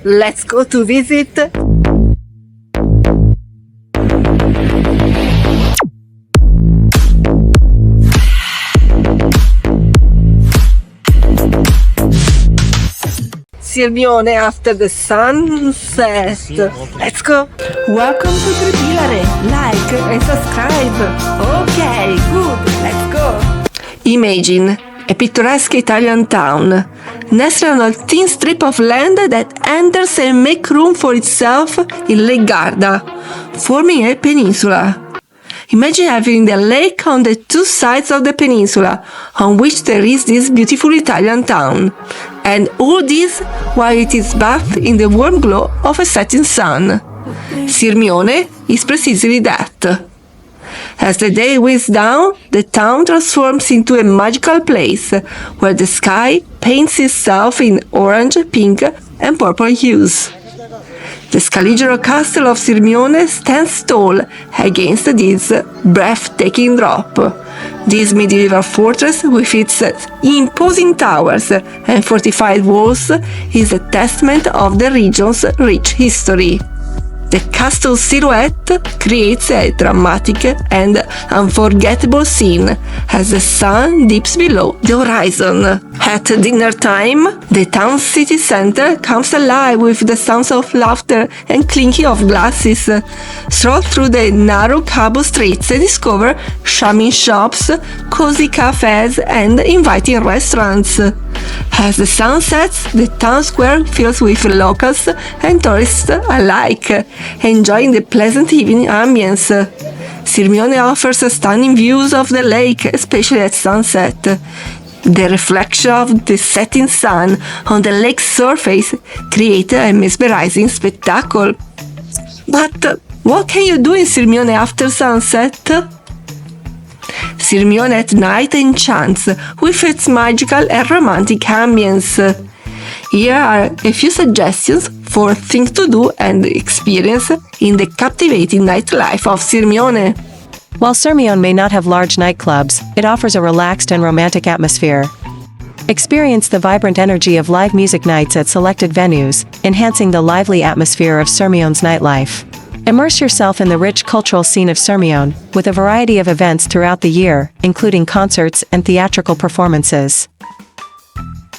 Let's go to visit Sirmione after the sunset. Let's go. Welcome to Tripilare. Like and subscribe. Okay, good. Let's go. Imagine a picturesque Italian town, nestled on a thin strip of land that enters and makes room for itself in Lake Garda, forming a peninsula. Imagine having the lake on the two sides of the peninsula, on which there is this beautiful Italian town. And all this while it is bathed in the warm glow of a setting sun. Sirmione is precisely that. As the day winds down, the town transforms into a magical place, where the sky paints itself in orange, pink, and purple hues. The Scaligero Castle of Sirmione stands tall against this breathtaking drop. This medieval fortress, with its imposing towers and fortified walls, is a testament of the region's rich history. The castle's silhouette creates a dramatic and unforgettable scene as the sun dips below the horizon. At dinner time, the town's city center comes alive with the sounds of laughter and clinking of glasses. Stroll through the narrow cobbled streets and discover charming shops, cozy cafes, and inviting restaurants. As the sun sets, the town square fills with locals and tourists alike, enjoying the pleasant evening ambience. Sirmione offers stunning views of the lake, especially at sunset. The reflection of the setting sun on the lake's surface creates a mesmerizing spectacle. But what can you do in Sirmione after sunset? Sirmione at night enchants with its magical and romantic ambience. Here are a few suggestions for things to do and experience in the captivating nightlife of Sirmione. While Sirmione may not have large nightclubs, it offers a relaxed and romantic atmosphere. Experience the vibrant energy of live music nights at selected venues, enhancing the lively atmosphere of Sirmione's nightlife. Immerse yourself in the rich cultural scene of Sirmione, with a variety of events throughout the year, including concerts and theatrical performances.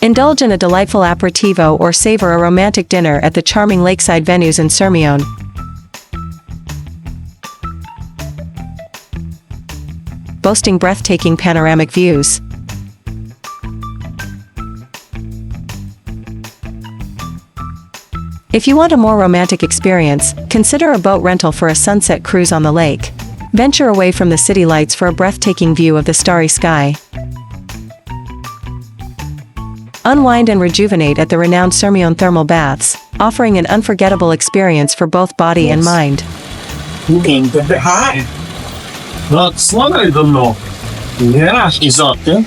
Indulge in a delightful aperitivo or savor a romantic dinner at the charming lakeside venues in Sirmione. Boasting breathtaking panoramic views. If you want a more romantic experience, consider a boat rental for a sunset cruise on the lake. Venture away from the city lights for a breathtaking view of the starry sky. Unwind and rejuvenate at the renowned Sirmione thermal baths, offering an unforgettable experience for both body and mind. Esatto.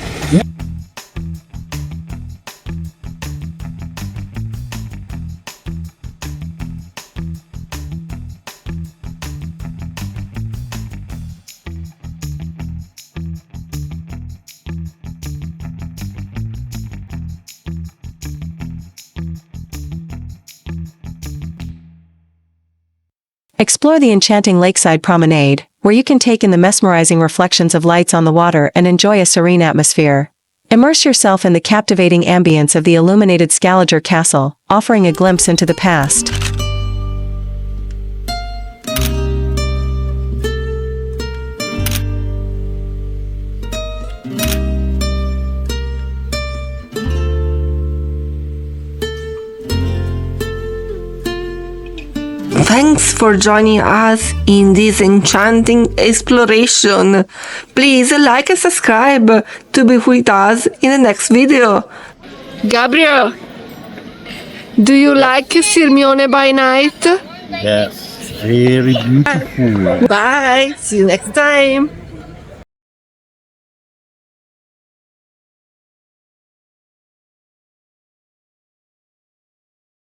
Explore the enchanting lakeside promenade, where you can take in the mesmerizing reflections of lights on the water and enjoy a serene atmosphere. Immerse yourself in the captivating ambience of the illuminated Scaliger Castle, offering a glimpse into the past. Thanks for joining us in this enchanting exploration. Please like and subscribe to be with us in the next video. Gabriel, do you like Sirmione by night? Yes, very beautiful. Bye, see you next time.